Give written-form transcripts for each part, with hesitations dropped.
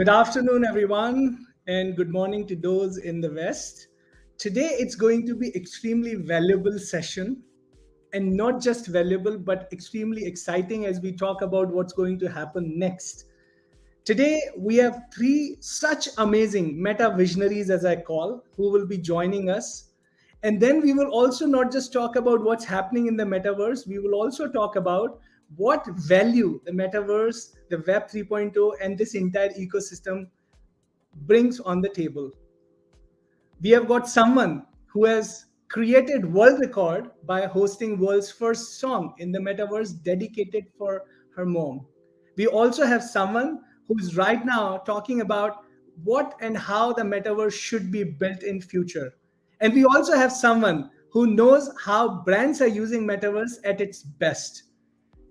Good afternoon, everyone, and good morning to those in the West. Today, it's going to be extremely valuable session, and not just valuable, but extremely exciting as we talk about what's going to happen next. Today, we have three such amazing meta visionaries, as I call, who will be joining us. And then we will also not just talk about what's happening in the metaverse, we will also talk about what value the metaverse, the Web 3.0, and this entire ecosystem brings on the table. We have got someone who has created world record by hosting world's first song in the metaverse dedicated for her mom. We also have someone who is right now talking about what and how the metaverse should be built in future. And we also have someone who knows how brands are using metaverse at its best.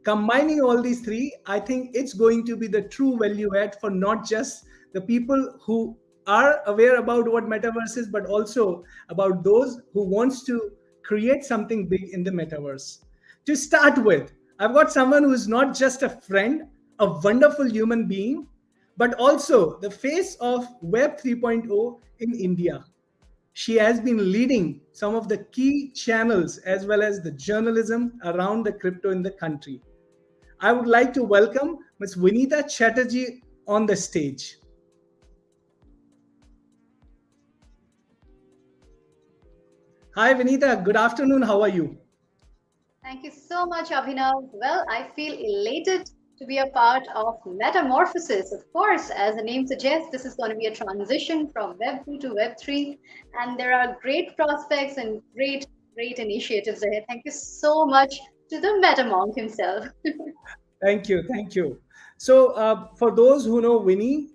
Combining all these three, I think it's going to be the true value add for not just the people who are aware about what metaverse is, but also about those who wants to create something big in the metaverse. To start with, I've got someone who is not just a friend, a wonderful human being, but also the face of Web 3.0 in India. She has been leading some of the key channels as well as the journalism around the crypto in the country. I would like to welcome Ms. Vinita Chatterjee on the stage. Hi, Vinita. Good afternoon. How are you? Thank you so much, Abhinav. Well, I feel elated to be a part of Metamorphosis. Of course, as the name suggests, this is going to be a transition from Web 2 to Web 3, and there are great prospects and great initiatives ahead. Thank you so much to the Meta Monk himself. Thank you. Thank you. So, for those who know Winnie,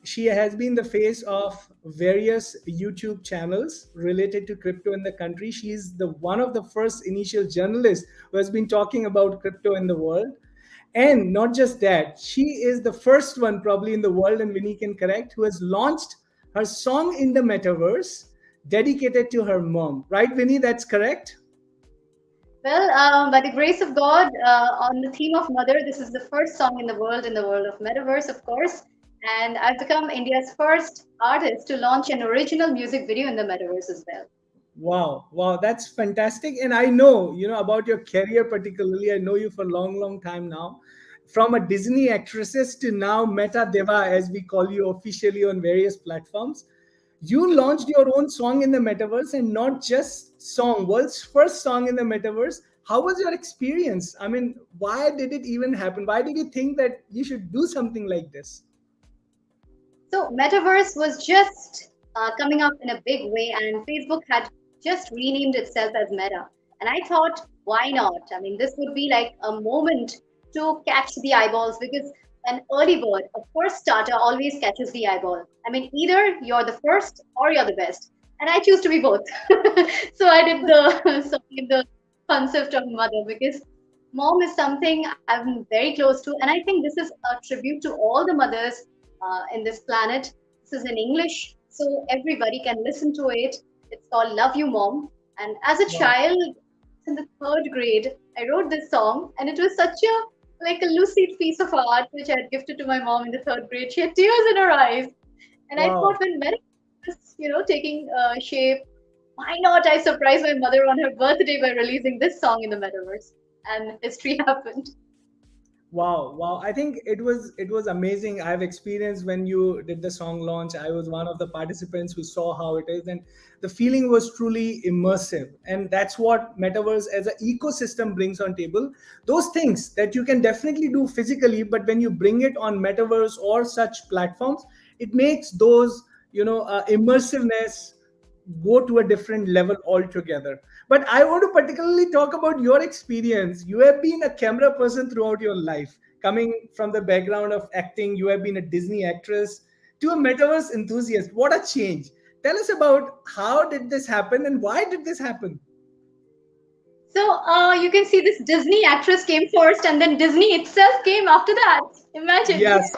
she has been the face of various YouTube channels related to crypto in the country. She is the one of the first initial journalists who has been talking about crypto in the world. And not just that, she is the first one probably in the world, and Winnie can correct, who has launched her song in the metaverse dedicated to her mom. Right, Winnie? That's correct? Well, by the grace of God, on the theme of mother, this is the first song in the world of Metaverse, of course. And I've become India's first artist to launch an original music video in the Metaverse as well. Wow, wow, that's fantastic. And I know, about your career particularly. I know you for a long, long time now. From a Disney actresses to now Meta Deva, as we call you officially on various platforms. You launched your own song in the metaverse, and not just song, world's first song in the metaverse. How was your experience? I mean, why did it even happen? Why did you think that you should do something like this? So, Metaverse was just coming up in a big way, and Facebook had just renamed itself as Meta. And I thought, why not? I mean, this would be like a moment to catch the eyeballs because an early bird, a first starter, always catches the eyeball. I mean, either you're the first or you're the best. And I choose to be both. So I did the concept of mother because mom is something I'm very close to. And I think this is a tribute to all the mothers in this planet. This is in English, so everybody can listen to it. It's called Love You Mom. And as a Wow. child in the third grade, I wrote this song, and it was such a like a lucid piece of art which I had gifted to my mom in the third grade. She had tears in her eyes, and I Wow. thought when Mary was, taking shape, why not I surprise my mother on her birthday by releasing this song in the metaverse? And history happened. Wow, wow. I think it was amazing. I've experienced when you did the song launch. I was one of the participants who saw how it is, and the feeling was truly immersive. And that's what metaverse as an ecosystem brings on table. Those things that you can definitely do physically, but when you bring it on metaverse or such platforms, it makes those immersiveness go to a different level altogether. But I want to particularly talk about your experience. You have been a camera person throughout your life, coming from the background of acting. You have been a Disney actress to a metaverse enthusiast. What a change! Tell us about how did this happen and why did this happen? So you can see this Disney actress came first, and then Disney itself came after that. Imagine. Yes.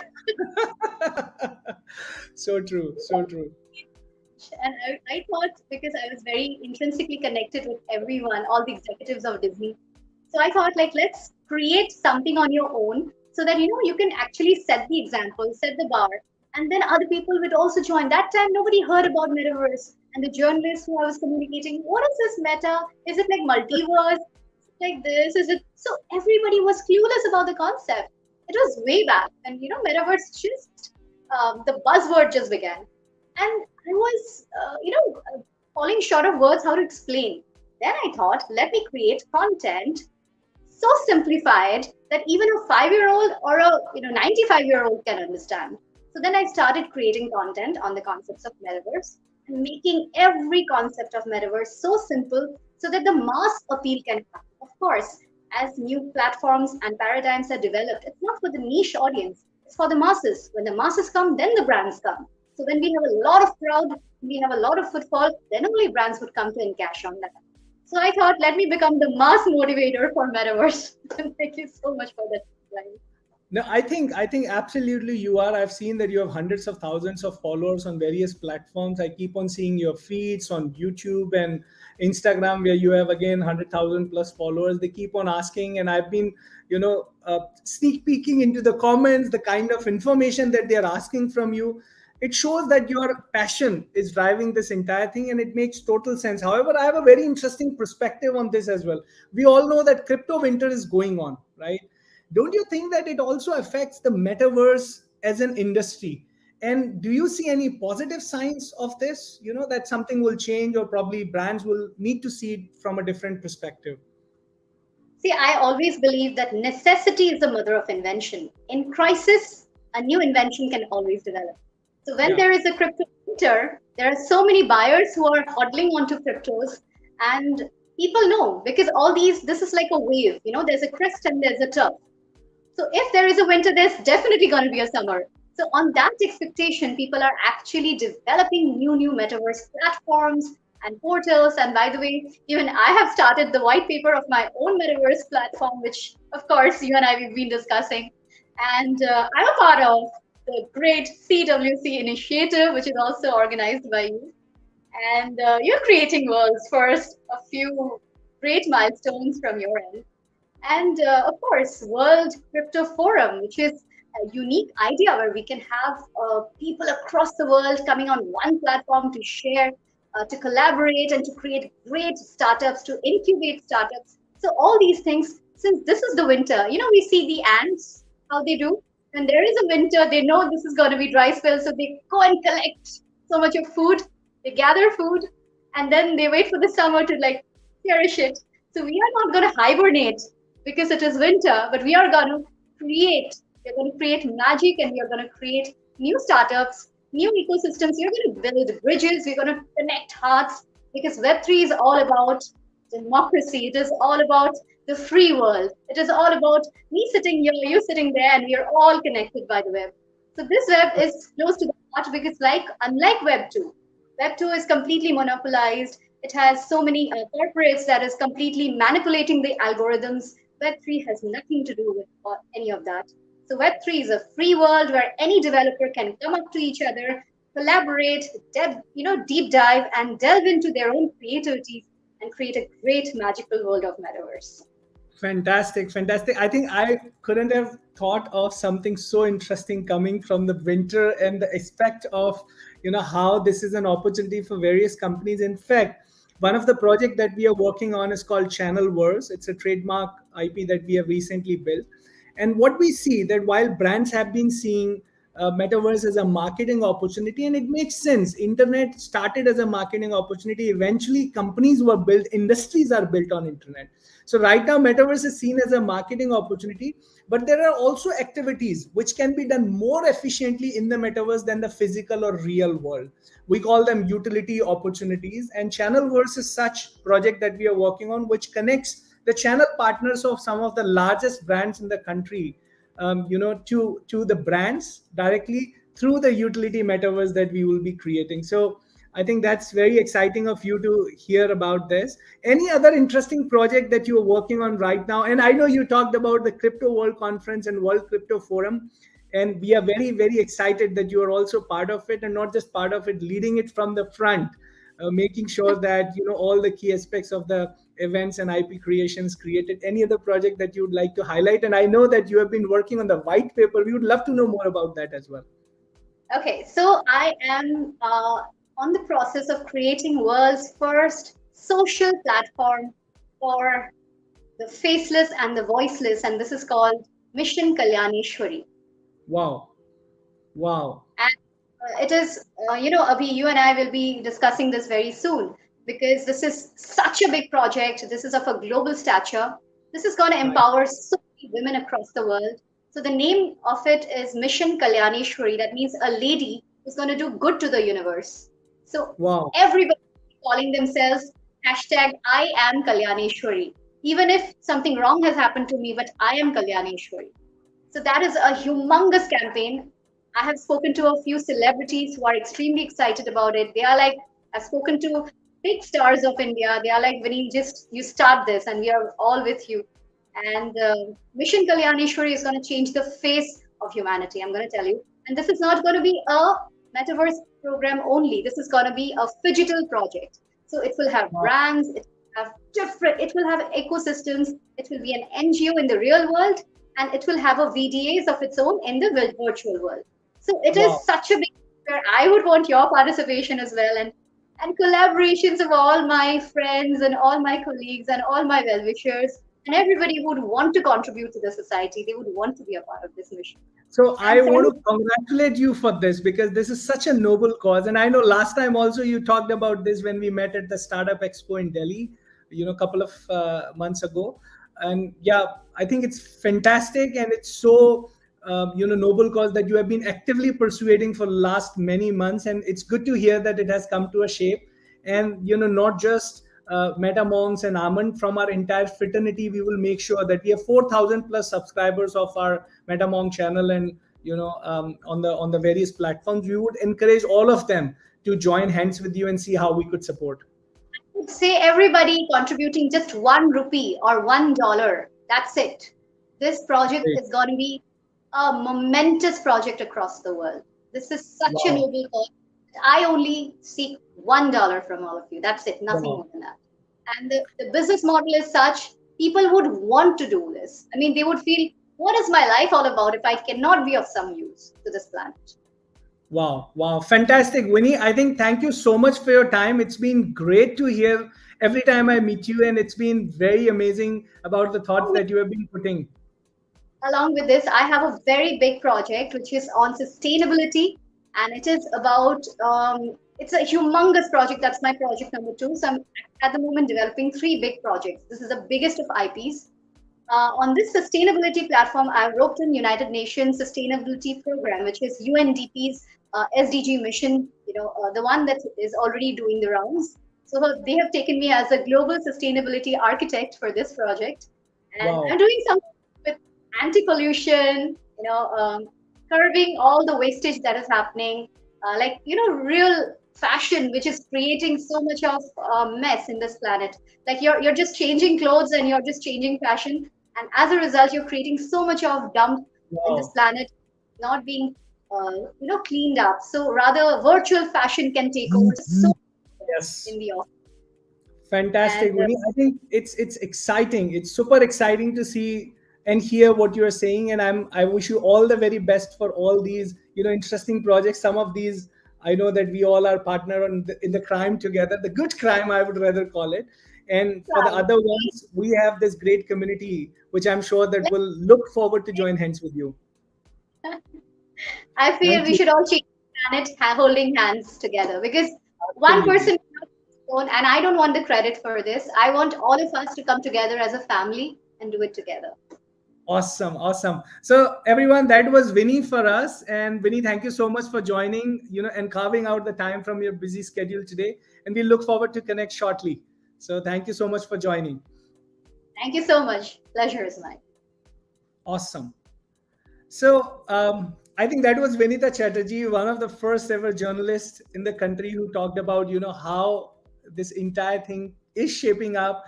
So true, so true. And I thought because I was very intrinsically connected with everyone, all the executives of Disney. So I thought like let's create something on your own so that you can actually set the example, set the bar. And then other people would also join. That time, nobody heard about Metaverse. And the journalists who I was communicating, what is this Meta? Is it like multiverse? Is it like this? Is it so? Everybody was clueless about the concept. It was way back, and Metaverse just the buzzword just began, and I was falling short of words how to explain. Then I thought, let me create content so simplified that even a 5-year-old or a 95-year-old can understand. So then I started creating content on the concepts of metaverse and making every concept of metaverse so simple so that the mass appeal can come. Of course, as new platforms and paradigms are developed, it's not for the niche audience, it's for the masses. When the masses come, then the brands come. So when we have a lot of crowd, we have a lot of footfall, then only brands would come to encash on that. So I thought, let me become the mass motivator for Metaverse. Thank you so much for that line. No, I think absolutely you are. I've seen that you have hundreds of thousands of followers on various platforms. I keep on seeing your feeds on YouTube and Instagram where you have again 100,000 plus followers. They keep on asking, and I've been, sneak peeking into the comments, the kind of information that they're asking from you. It shows that your passion is driving this entire thing, and it makes total sense. However, I have a very interesting perspective on this as well. We all know that crypto winter is going on, right? Don't you think that it also affects the metaverse as an industry? And do you see any positive signs of this, that something will change, or probably brands will need to see it from a different perspective? See, I always believe that necessity is the mother of invention. In crisis, a new invention can always develop. So when Yeah. there is a crypto winter, there are so many buyers who are hodling onto cryptos, and people know because all these, this is like a wave, there's a crest and there's a turf. So if there is a winter, there's definitely going to be a summer. So on that expectation, people are actually developing new metaverse platforms and portals. And by the way, even I have started the white paper of my own metaverse platform, which of course you and I we've been discussing. And I'm a part of the great CWC initiative, which is also organized by you. And you're creating worlds first, a few great milestones from your end. And of course, World Crypto Forum, which is a unique idea where we can have people across the world coming on one platform to share, to collaborate, and to create great startups, to incubate startups. So, all these things, since this is the winter, we see the ants, how they do. When there is a winter, they know this is going to be dry spell, so they go and collect so much of food, they gather food, and then they wait for the summer to like cherish it. So, we are not going to hibernate because it is winter, but we are going to create. We're going to create magic, and we are going to create new startups, new ecosystems. We're going to build bridges. We're going to connect hearts because Web3 is all about democracy. It is all about the free world. It is all about me sitting here, you sitting there, and we are all connected by the web. So this web is close to the heart because, like, unlike Web 2, Web 2 is completely monopolized. It has so many corporates that is completely manipulating the algorithms. Web 3 has nothing to do with any of that. So Web 3 is a free world where any developer can come up to each other, collaborate, deep dive, and delve into their own creativity and create a great magical world of metaverse. Fantastic, fantastic. I think I couldn't have thought of something so interesting coming from the winter and the aspect of, how this is an opportunity for various companies. In fact, one of the project that we are working on is called Channelverse. It's a trademark IP that we have recently built. And what we see that while brands have been seeing metaverse as a marketing opportunity, and it makes sense. Internet started as a marketing opportunity. Eventually, companies were built, industries are built on internet. So right now, metaverse is seen as a marketing opportunity, but there are also activities which can be done more efficiently in the metaverse than the physical or real world. We call them utility opportunities, and Channelverse is such project that we are working on, which connects the channel partners of some of the largest brands in the country, to the brands directly through the utility metaverse that we will be creating. So I think that's very exciting of you to hear about this. Any other interesting project that you are working on right now? And I know you talked about the Crypto World Conference and World Crypto Forum, and we are very, very excited that you are also part of it, and not just part of it, leading it from the front, making sure that all the key aspects of the events and IP creations created. Any other project that you would like to highlight? And I know that you have been working on the white paper. We would love to know more about that as well. Okay, so I am on the process of creating world's first social platform for the faceless and the voiceless, and this is called Mission Kalyaneshwari. Wow. Wow. And it is, Abhi, you and I will be discussing this very soon because this is such a big project. This is of a global stature. This is going to Right. empower so many women across the world. So the name of it is Mission Kalyaneshwari. That means a lady who's going to do good to the universe. So Wow. everybody calling themselves hashtag I am Kalyaneshwari. Even if something wrong has happened to me, but I am Kalyaneshwari. So that is a humongous campaign. I have spoken to a few celebrities who are extremely excited about it. They are like, I've spoken to big stars of India. They are like, when you start this, and we are all with you. And Mission Kalyaneshwari is going to change the face of humanity. I'm going to tell you. And this is not going to be a metaverse program only. This is going to be a phygital project. So it will have Wow. brands. It will have ecosystems. It will be an NGO in the real world, and it will have a VDAs of its own in the virtual world. So it is Wow. such a big where I would want your participation as well, and collaborations of all my friends and all my colleagues and all my well wishers and everybody who would want to contribute to the society. They would want to be a part of this mission. So I And want secondly, to congratulate you for this because this is such a noble cause. And I know last time also you talked about this when we met at the Startup Expo in Delhi, a couple of months ago. And yeah, I think it's fantastic and it's so noble cause that you have been actively persuading for last many months. And it's good to hear that it has come to a shape. And not just Meta Monks and Amand, from our entire fraternity, we will make sure that we have 4,000 plus subscribers of our MetaMonk channel, and on the various platforms. We would encourage all of them to join hands with you and see how we could support. say everybody contributing just 1 rupee or $1. That's it. This project Great. is going to be a momentous project across the world. This is such a Wow. noble cause. I only seek $1 from all of you. That's it, nothing Wow. more than that. And the business model is such people would want to do this. I mean, they would feel, what is my life all about if I cannot be of some use to this planet? Wow. Wow. Fantastic. Winnie, I think thank you so much for your time. It's been great to hear every time I meet you, and it's been very amazing about the thoughts that you have been putting. Along with this, I have a very big project which is on sustainability, and it is about it's a humongous project. That's my project number two. So I'm at the moment developing three big projects. This is the biggest of IPs. On this sustainability platform, I roped in United Nations Sustainability Program, which is UNDP's SDG mission. The one that is already doing the rounds. So they have taken me as a global sustainability architect for this project, and I'm Wow. doing something with anti-pollution, curbing all the wastage that is happening, real fashion, which is creating so much of mess in this planet. Like you're just changing clothes and you're just changing fashion, and as a result, you're creating so much of dump in this Wow. planet, not being cleaned up. So rather, virtual fashion can take over so Yes. in the office. Fantastic, And Winnie. I think it's exciting. It's super exciting to see and hear what you are saying, and I wish you all the very best for all these interesting projects. Some of these I know that we all are partner in the crime together, the good crime I would rather call it. And for the other ones, we have this great community, which I'm sure that will look forward to join hands with you. I feel Thank we you. should all change the planet holding hands together because one Absolutely. person cannot do it alone, and I don't want the credit for this. I want all of us to come together as a family and do it together. Awesome, awesome. So everyone, that was Vinny for us. And Vinny, thank you so much for joining, and carving out the time from your busy schedule today. And we look forward to connect shortly. So thank you so much for joining. Thank you so much. Pleasure is mine. Awesome. So I think that was Vinita Chatterjee, one of the first ever journalists in the country who talked about, how this entire thing is shaping up,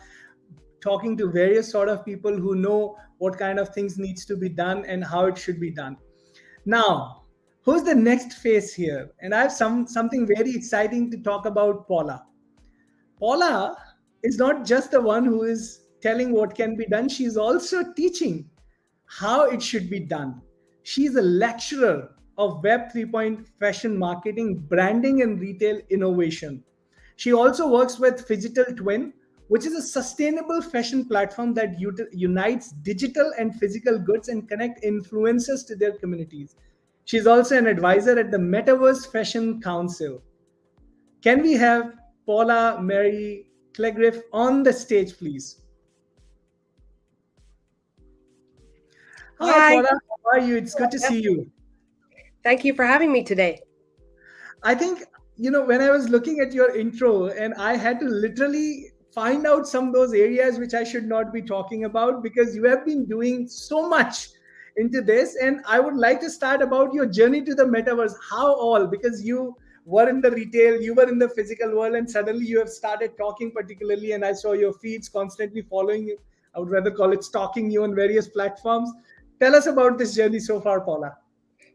talking to various sort of people who know what kind of things needs to be done and how it should be done. Now, who's the next face here? And I have something very exciting to talk about Paula. Paula is not just the one who is telling what can be done, she's also teaching how it should be done. She's a lecturer of Web 3.0 fashion marketing, branding, and retail innovation. She also works with Digital Twin, which is a sustainable fashion platform that unites digital and physical goods and connect influencers to their communities. She's also an advisor at the Metaverse Fashion Council. Can we have Paula Mary Clegriff on the stage, please? Hi, Hi. Paula. How are you? It's good to see you. Thank you for having me today. I think, when I was looking at your intro and I had to literally find out some of those areas which I should not be talking about because you have been doing so much into this. And I would like to start about your journey to the metaverse. How all? Because you were in the retail, you were in the physical world, and suddenly you have started talking, particularly. And I saw your feeds constantly following you. I would rather call it stalking you on various platforms. Tell us about this journey so far, Paula.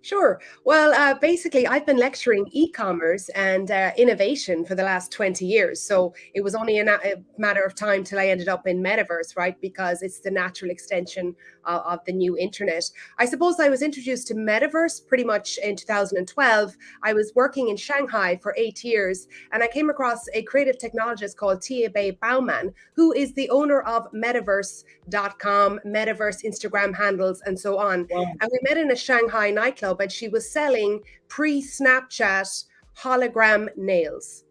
Sure. Well, basically, I've been lecturing e-commerce and innovation for the last 20 years. So it was only a matter of time till I ended up in Metaverse, right? Because it's the natural extension of the new internet. I suppose I was introduced to Metaverse pretty much in 2012. I was working in Shanghai for 8 years, and I came across a creative technologist called Tia Bei Bauman, who is the owner of Metaverse.com, Metaverse Instagram handles, and so on. Wow. And we met in a Shanghai nightclub, and she was selling pre-Snapchat hologram nails.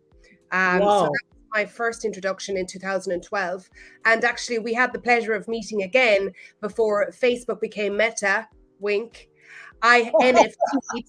So Wow. that was my first introduction in 2012. And actually, we had the pleasure of meeting again before Facebook became Meta, wink. I NFT'd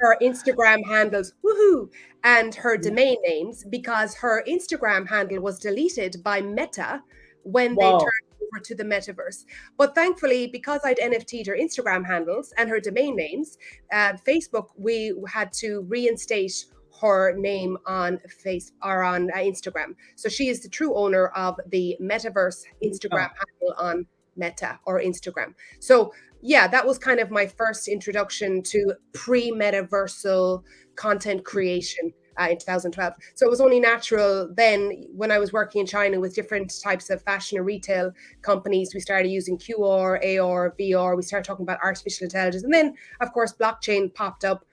her Instagram handles, woohoo, and her domain names because her Instagram handle was deleted by Meta when they Wow. turned over to the metaverse. But thankfully, because I'd NFT'd her Instagram handles and her domain names, Facebook, we had to reinstate her name on Instagram. So she is the true owner of the Metaverse Instagram handle on Meta or Instagram. So yeah, that was kind of my first introduction to pre-metaversal content creation in 2012. So it was only natural then when I was working in China with different types of fashion and retail companies, we started using QR, AR, VR, we started talking about artificial intelligence. And then, of course, blockchain popped up.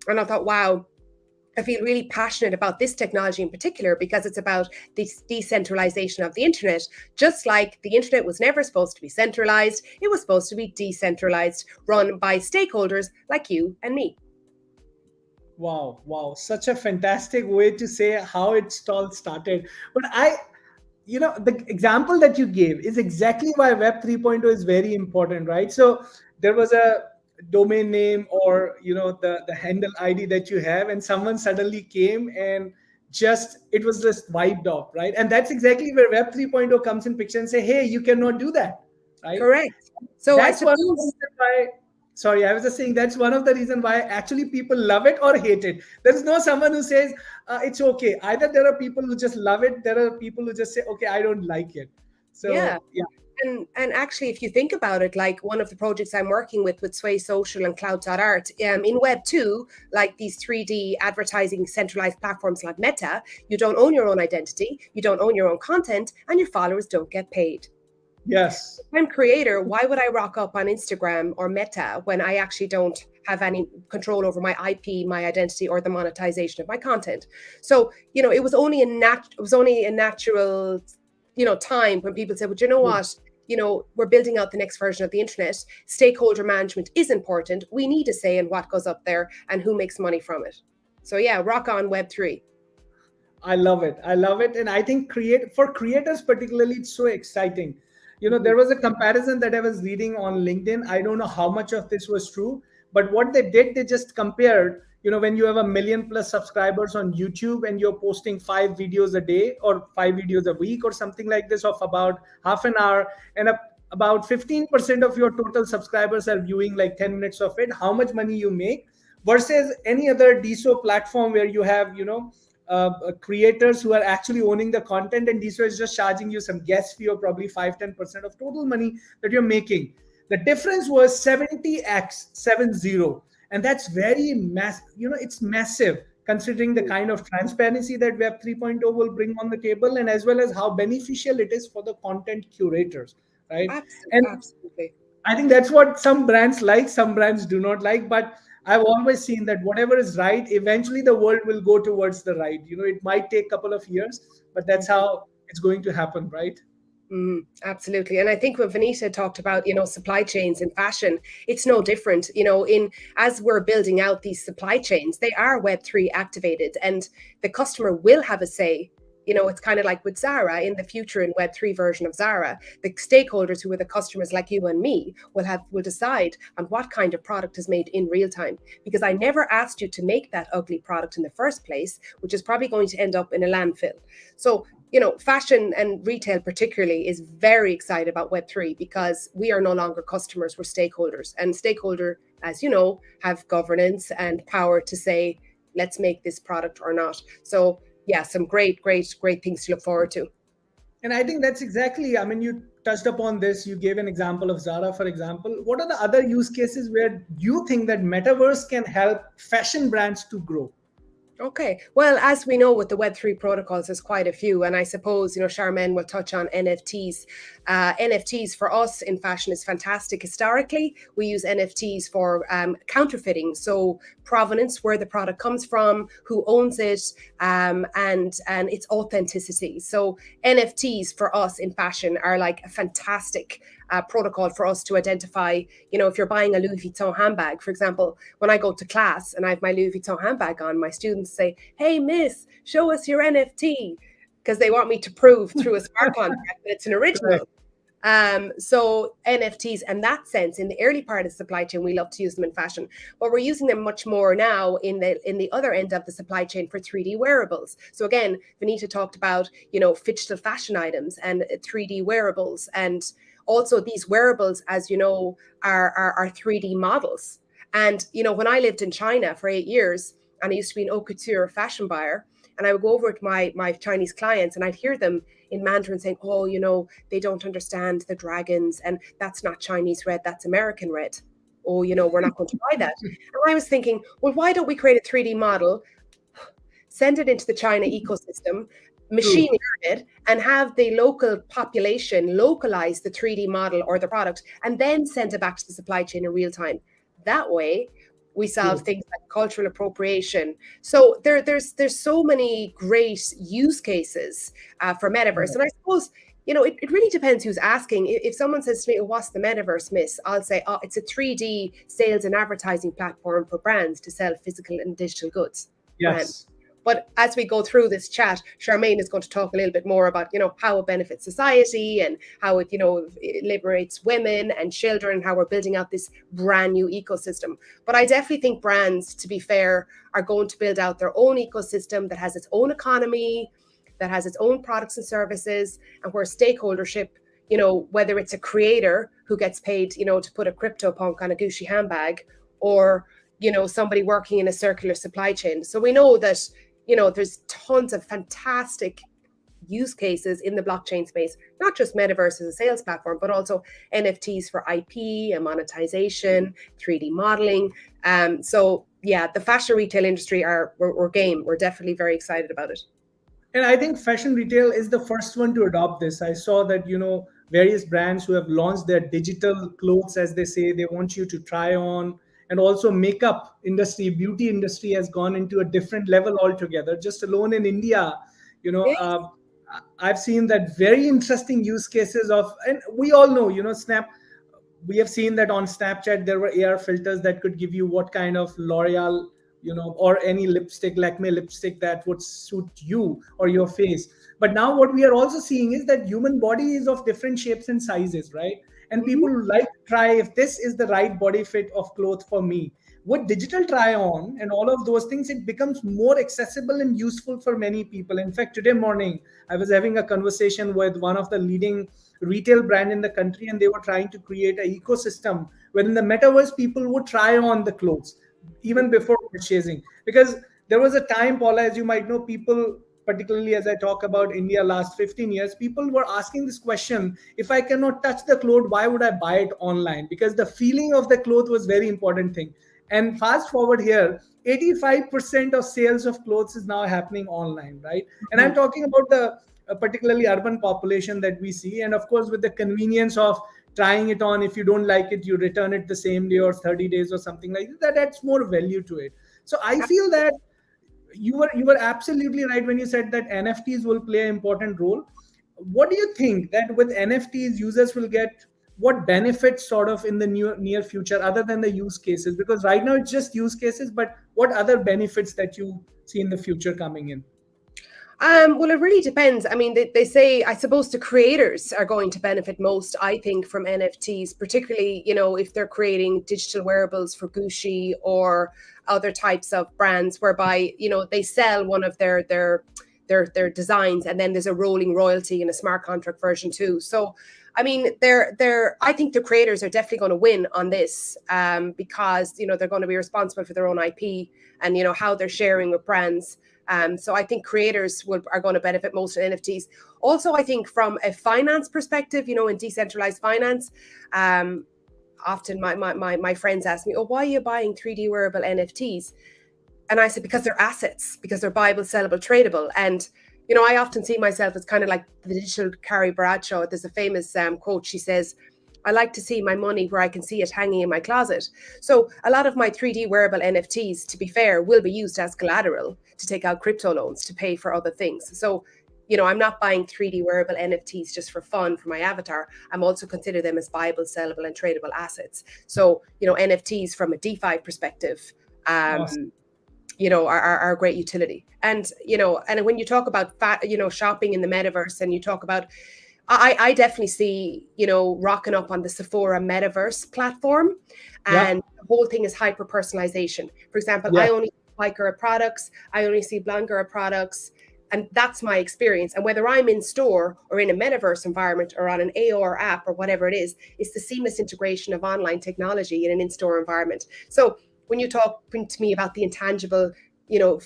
And I thought, wow, I feel really passionate about this technology in particular because it's about the decentralization of the internet. Just like the internet was never supposed to be centralized, it was supposed to be decentralized, run by stakeholders like you and me. Wow, wow. Such a fantastic way to say how it all started. But the example that you gave is exactly why Web 3.0 is very important, right? So there was a domain name or, the handle ID that you have, and someone suddenly came and it was just wiped off, right? And that's exactly where Web 3.0 comes in picture and say, hey, you cannot do that, right? Correct. So I That's one of the suppose reasons why. Sorry, I was just saying that's one of the reasons why actually people love it or hate it. There is no someone who says it's okay. Either there are people who just love it, there are people who just say, okay, I don't like it. yeah. So yeah. And actually, if you think about it, like one of the projects I'm working with Sway Social and Cloud.art, in Web 2, like these 3D advertising centralized platforms like Meta, you don't own your own identity, you don't own your own content, and your followers don't get paid. Yes. If I'm creator, why would I rock up on Instagram or Meta when I actually don't have any control over my IP, my identity, or the monetization of my content? So, it was only a natural, time when people said, well, you know what? We're building out the next version of the internet. Stakeholder management is important. We need a say in what goes up there and who makes money from it. So yeah, rock on Web3. I love it. I love it. And I think for creators particularly, it's so exciting. There was a comparison that I was reading on LinkedIn. I don't know how much of this was true, but what they did, they just compared, when you have a million plus subscribers on YouTube and you're posting 5 videos a day or 5 videos a week or something like this of about half an hour, and about 15% of your total subscribers are viewing like 10 minutes of it, how much money you make versus any other DSO platform where you have, creators who are actually owning the content, and DSO is just charging you some guest fee or probably 5-10% of total money that you're making. The difference was 70x 70, and that's very it's massive considering the kind of transparency that Web 3.0 will bring on the table, and as well as how beneficial it is for the content curators, right? And Absolutely. I think that's what some brands like, some brands do not like. But I've always seen that whatever is right, eventually the world will go towards the right. It might take a couple of years, but that's how it's going to happen, right? Absolutely. And I think when Vanita talked about, supply chains in fashion, it's no different, in as we're building out these supply chains, they are Web3 activated and the customer will have a say. It's kind of like with Zara in the future in Web3 version of Zara, the stakeholders who are the customers like you and me will decide on what kind of product is made in real time. Because I never asked you to make that ugly product in the first place, which is probably going to end up in a landfill. So fashion and retail particularly is very excited about Web3 because we are no longer customers, we're stakeholders. And stakeholder, as you know, have governance and power to say, let's make this product or not. So yeah, some great things to look forward to. And I think that's exactly, I mean, you touched upon this. You gave an example of Zara, for example. What are the other use cases where you think that metaverse can help fashion brands to grow? Okay. Well, as we know with the Web3 protocols, there's quite a few. And I suppose, Charmaine will touch on NFTs. NFTs for us in fashion is fantastic. Historically, we use NFTs for counterfeiting. So provenance, where the product comes from, who owns it, and its authenticity. So NFTs for us in fashion are like a fantastic protocol for us to identify, if you're buying a Louis Vuitton handbag, for example, when I go to class and I have my Louis Vuitton handbag on, my students say, hey, miss, show us your NFT, because they want me to prove through a smart contract that it's an original. So NFTs in that sense, in the early part of the supply chain, we love to use them in fashion, but we're using them much more now in the other end of the supply chain for 3D wearables. So again, Vanita talked about, digital fashion items and 3D wearables, and also these wearables, as you know, are 3D models. And, when I lived in China for 8 years, and I used to be an haute couture fashion buyer, and I would go over to my Chinese clients and I'd hear them in Mandarin saying, oh, they don't understand the dragons, and that's not Chinese red, that's American red. Oh, we're not going to buy that. And I was thinking, well, why don't we create a 3D model, send it into the China ecosystem, machine learn it, and have the local population localize the 3D model or the product, and then send it back to the supply chain in real time. That way, we solve things like cultural appropriation. So there's so many great use cases for metaverse. And I suppose, it really depends who's asking. If someone says to me, what's the metaverse, miss? I'll say, oh, it's a 3D sales and advertising platform for brands to sell physical and digital goods. Yes. But as we go through this chat, Charmaine is going to talk a little bit more about, how it benefits society and how it, it liberates women and children, how we're building out this brand new ecosystem. But I definitely think brands, to be fair, are going to build out their own ecosystem that has its own economy, that has its own products and services, and where stakeholdership, whether it's a creator who gets paid, to put a crypto punk on a Gucci handbag, or, somebody working in a circular supply chain. So we know that, there's tons of fantastic use cases in the blockchain space, not just Metaverse as a sales platform, but also NFTs for IP and monetization, 3D modeling. So yeah, the fashion retail industry we're game. We're definitely very excited about it. And I think fashion retail is the first one to adopt this. I saw that, various brands who have launched their digital clothes, as they say, they want you to try on. And also makeup industry, beauty industry has gone into a different level altogether. Just alone in India, I've seen that very interesting use cases of, and we all know, we have seen that on Snapchat, there were AR filters that could give you what kind of L'Oreal, or any lipstick, Lakme lipstick that would suit you or your face. But now what we are also seeing is that human body is of different shapes and sizes, right? And people like to try if this is the right body fit of cloth for me. With digital try on and all of those things, it becomes more accessible and useful for many people. In fact, today morning, I was having a conversation with one of the leading retail brand in the country, and they were trying to create an ecosystem wherein the metaverse people would try on the clothes even before purchasing. Because there was a time, Paula, as you might know, people, particularly as I talk about India last 15 years, people were asking this question, if I cannot touch the cloth, why would I buy it online? Because the feeling of the cloth was very important thing. And fast forward here, 85% of sales of clothes is now happening online, right? And I'm talking about the particularly urban population that we see. And of course, with the convenience of trying it on. If you don't like it, you return it the same day or 30 days or something like that. That's more value to it. So I feel that you were absolutely right when you said that NFTs will play an important role. What do you think that with NFTs users will get, what benefits sort of in the near future other than the use cases? Because right now it's just use cases, but what other benefits that you see in the future coming in? Well, it really depends. I mean, they say, I suppose the creators are going to benefit most, I think, from NFTs, particularly, if they're creating digital wearables for Gucci or other types of brands whereby, they sell one of their designs, and then there's a rolling royalty in a smart contract version too. So, I mean, I think the creators are definitely going to win on this, because, they're going to be responsible for their own IP and, how they're sharing with brands. So I think creators are going to benefit most in NFTs. Also, I think from a finance perspective, in decentralized finance, often my friends ask me, "Oh, why are you buying 3D wearable NFTs?" And I said, because they're assets, because they're buyable, sellable, tradable. And I often see myself as kind of like the digital Carrie Bradshaw. There's a famous quote. She says, "I like to see my money where I can see it hanging in my closet." So a lot of my 3D wearable NFTs, to be fair, will be used as collateral to take out crypto loans to pay for other things. So, I'm not buying 3D wearable NFTs just for fun for my avatar. I'm also consider them as buyable, sellable, and tradable assets. So, NFTs from a DeFi perspective, Awesome. are a great utility. And, and when you talk about shopping in the metaverse, and you talk about, I definitely see, rocking up on the Sephora Metaverse platform, and the whole thing is hyper personalization. For example, Yeah. I only see white girl products, I only see blonde girl products, and that's my experience. And whether I'm in store or in a metaverse environment or on an AR app or whatever it is, it's the seamless integration of online technology in an in-store environment. So when you talk to me about the intangible,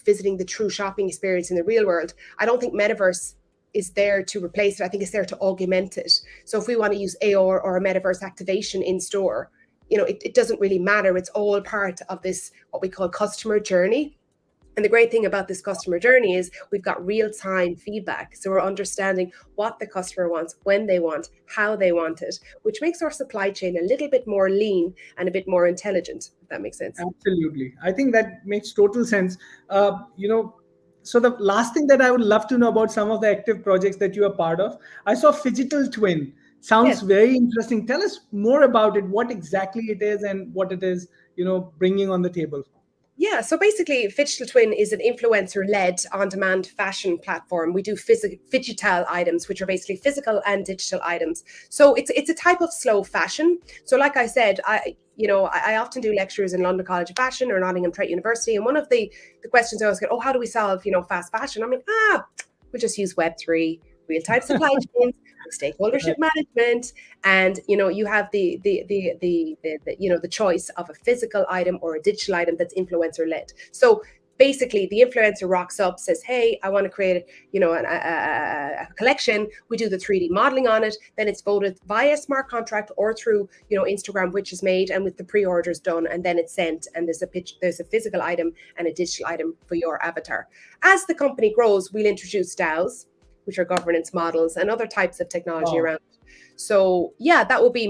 visiting the true shopping experience in the real world, I don't think metaverse is there to replace it. I think it's there to augment it. So if we want to use AR or a metaverse activation in store, it doesn't really matter. It's all part of this, what we call customer journey. And the great thing about this customer journey is we've got real-time feedback. So we're understanding what the customer wants, when they want, how they want it, which makes our supply chain a little bit more lean and a bit more intelligent, if that makes sense. Absolutely. I think that makes total sense. So the last thing that I would love to know about some of the active projects that you are part of, I saw Phygital Twin. Sounds Yes. very interesting. Tell us more about it, what exactly it is and what it is, bringing on the table. Yeah, so basically, Digital Twin is an influencer-led on-demand fashion platform. We do phygital items, which are basically physical and digital items. So it's a type of slow fashion. So like I said, I often do lectures in London College of Fashion or Nottingham Trent University, and one of the questions I always get, "Oh, how do we solve fast fashion?" I'm like, we just use Web3, real-time supply chains, stakeholdership management, and you have the choice of a physical item or a digital item that's influencer led. So basically, the influencer rocks up, says, "Hey, I want to create a collection." We do the 3D modeling on it, then it's voted via smart contract or through Instagram, which is made, and with the pre-orders done, and then it's sent, and there's a physical item and a digital item for your avatar. As the company grows, we'll introduce DAOs, which are governance models, and other types of technology around it. So yeah, that will be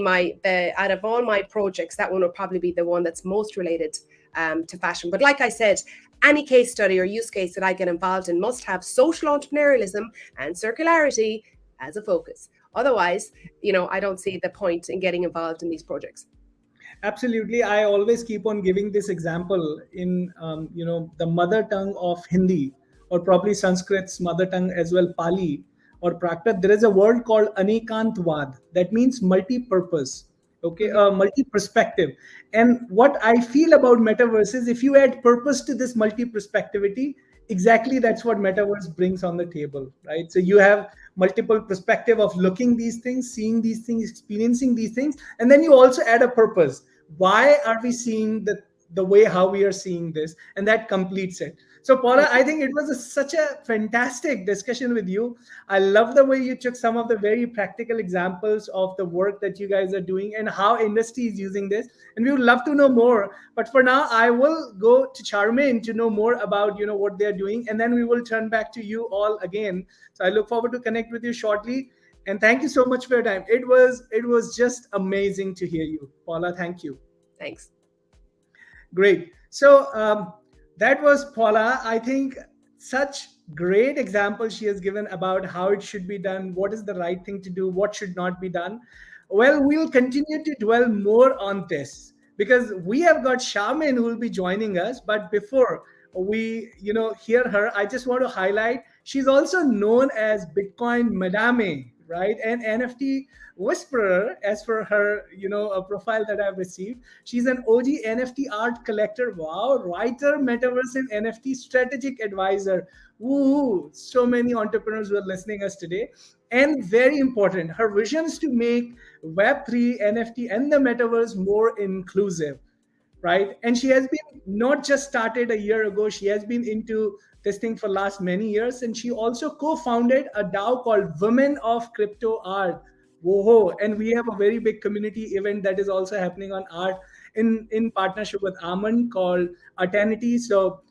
out of all my projects, that one will probably be the one that's most related to fashion. But like I said, any case study or use case that I get involved in must have social entrepreneurialism and circularity as a focus. Otherwise, I don't see the point in getting involved in these projects. Absolutely. I always keep on giving this example in, the mother tongue of Hindi, or probably Sanskrit's mother tongue as well, Pali or Prakrit. There is a word called Anekantvad that means multi-purpose. Okay, multi-perspective. And what I feel about metaverse is if you add purpose to this multi-perspectivity, exactly that's what metaverse brings on the table, right? So you have multiple perspective of looking these things, seeing these things, experiencing these things, and then you also add a purpose. Why are we seeing the way how we are seeing this? And that completes it. So Paula, I think it was such a fantastic discussion with you. I love the way you took some of the very practical examples of the work that you guys are doing and how industry is using this. And we would love to know more. But for now, I will go to Charmaine to know more about what they're doing, and then we will turn back to you all again. So I look forward to connect with you shortly. And thank you so much for your time. It was just amazing to hear you, Paula. Thank you. Thanks. Great. So that was Paula. I think such great example she has given about how it should be done, what is the right thing to do, what should not be done. Well, we'll continue to dwell more on this because we have got Charmaine who will be joining us. But before we, hear her, I just want to highlight she's also known as Bitcoin Madame, right? And NFT whisperer, as for her, a profile that I've received. She's an OG NFT art collector, wow, writer, metaverse and NFT strategic advisor. Woo! So many entrepreneurs who are listening us today. And very important, her vision is to make Web3, NFT, and the metaverse more inclusive, right? And she has been not just started a year ago, she has been into this thing for last many years. And she also co-founded a DAO called Women of Crypto Art. Whoa. And we have a very big community event that is also happening on art in partnership with Amon called Atanity. So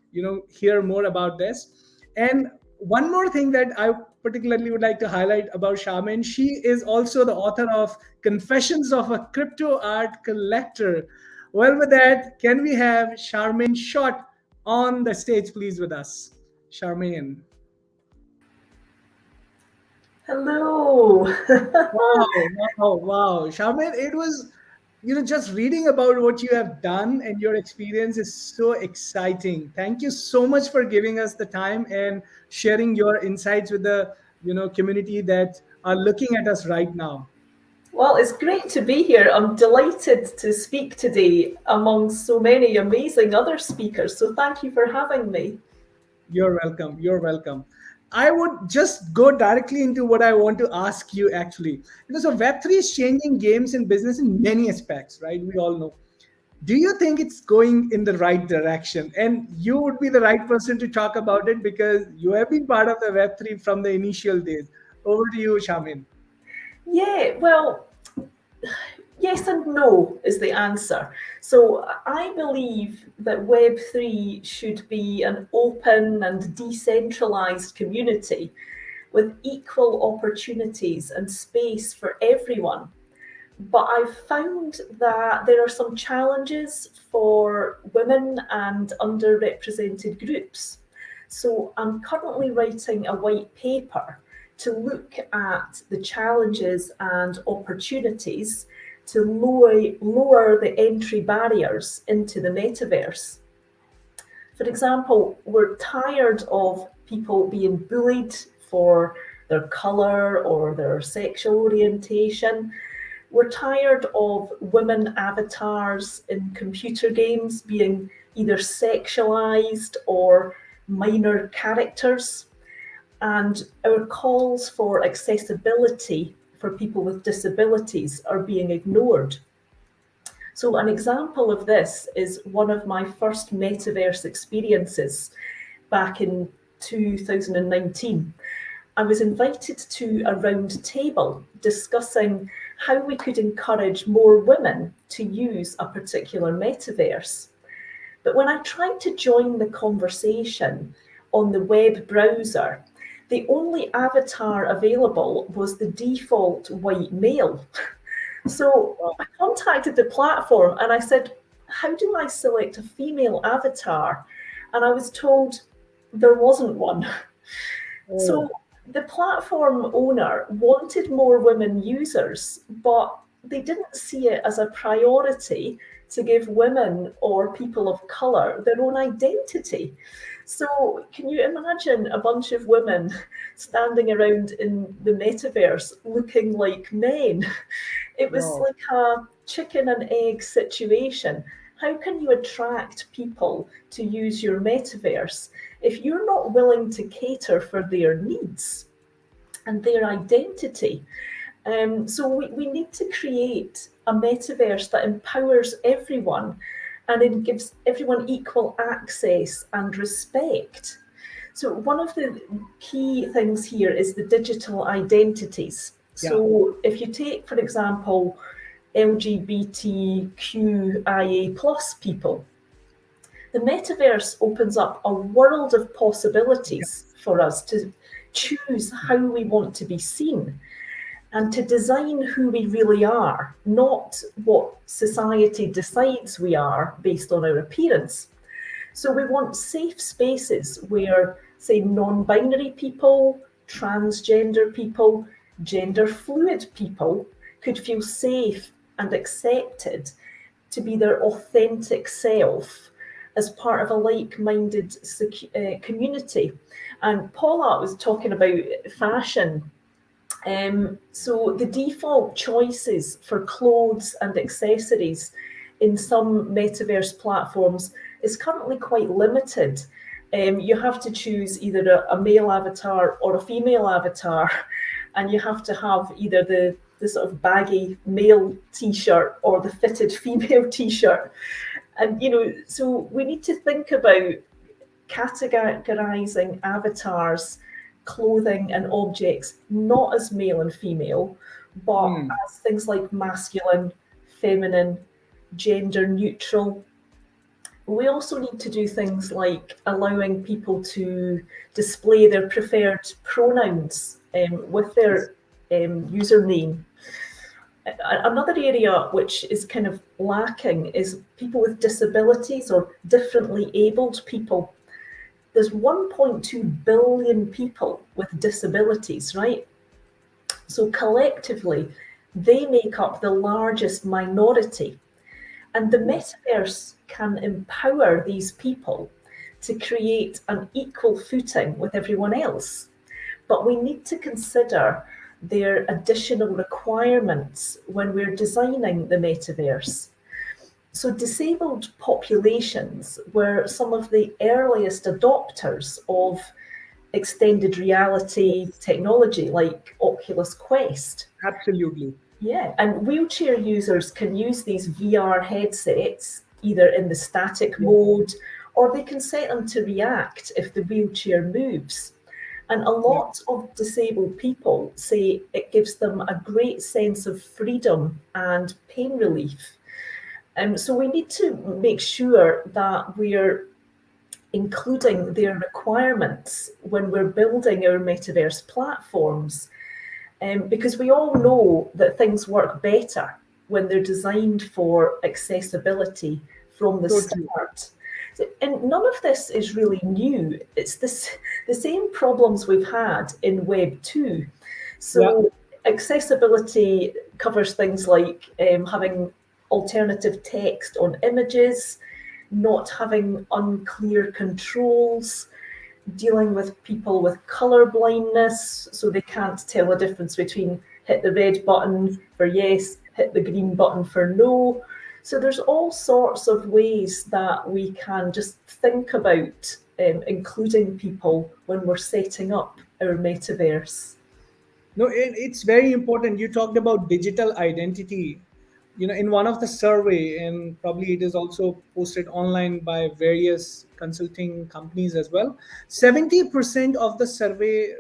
hear more about this. And one more thing that I particularly would like to highlight about Charmaine, she is also the author of Confessions of a Crypto Art Collector. Well, with that, can we have Charmaine Shot on the stage, please, with us? Charmaine. Hello. Wow. Charmaine, it was, just reading about what you have done and your experience is so exciting. Thank you so much for giving us the time and sharing your insights with the, community that are looking at us right now. Well, it's great to be here. I'm delighted to speak today among so many amazing other speakers. So thank you for having me. You're welcome. You're welcome. I would just go directly into what I want to ask you actually. So Web3 is changing games and business in many aspects, right? We all know. Do you think it's going in the right direction? And you would be the right person to talk about it because you have been part of the Web3 from the initial days. Over to you, Shamin. Yeah, well, yes and no is the answer. So I believe that Web3 should be an open and decentralized community with equal opportunities and space for everyone. But I've found that there are some challenges for women and underrepresented groups. So I'm currently writing a white paper to look at the challenges and opportunities to lower the entry barriers into the metaverse. For example, we're tired of people being bullied for their colour or their sexual orientation. We're tired of women avatars in computer games being either sexualized or minor characters. And our calls for accessibility for people with disabilities are being ignored. So an example of this is one of my first metaverse experiences back in 2019. I was invited to a round table discussing how we could encourage more women to use a particular metaverse. But when I tried to join the conversation on the web browser, the only avatar available was the default white male. So I contacted the platform and I said, how do I select a female avatar? And I was told there wasn't one. Oh. So the platform owner wanted more women users, but they didn't see it as a priority to give women or people of colour their own identity. So can you imagine a bunch of women standing around in the metaverse looking like men? It was like a chicken and egg situation. How can you attract people to use your metaverse if you're not willing to cater for their needs and their identity? So we need to create a metaverse that empowers everyone and it gives everyone equal access and respect. So one of the key things here is the digital identities. Yeah. So if you take, for example, LGBTQIA plus people, the metaverse opens up a world of possibilities for us to choose how we want to be seen. and to design who we really are, not what society decides we are based on our appearance. So we want safe spaces where, say, non binary people, transgender people, gender fluid people could feel safe and accepted to be their authentic self as part of a like minded community. And Paula was talking about fashion. So the default choices for clothes and accessories in some metaverse platforms is currently quite limited. You have to choose either a male avatar or a female avatar, and you have to have either the sort of baggy male t-shirt or the fitted female t-shirt. And so we need to think about categorizing avatars, clothing, and objects not as male and female, but Hmm. as things like masculine, feminine, gender neutral. We also need to do things like allowing people to display their preferred pronouns with their username. Another area which is kind of lacking is people with disabilities or differently abled people. There's 1.2 billion people with disabilities, right? So collectively, they make up the largest minority. And the Yes. metaverse can empower these people to create an equal footing with everyone else. But we need to consider their additional requirements when we're designing the metaverse. So, disabled populations were some of the earliest adopters of extended reality technology like Oculus Quest. Absolutely. Yeah, and wheelchair users can use these VR headsets either in the static Yeah. mode or they can set them to react if the wheelchair moves. And a Yeah. lot of disabled people say it gives them a great sense of freedom and pain relief. So we need to make sure that we're including their requirements when we're building our metaverse platforms, because we all know that things work better when they're designed for accessibility from the Totally. start. And none of this is really new. It's the same problems we've had in Web 2. Yeah. So accessibility covers things like having alternative text on images, not having unclear controls, dealing with people with colour blindness, so they can't tell the difference between hit the red button for yes, hit the green button for no. So there's all sorts of ways that we can just think about including people when we're setting up our metaverse. No, it's very important. You talked about digital identity. In one of the survey, and probably it is also posted online by various consulting companies as well. 70% of the survey,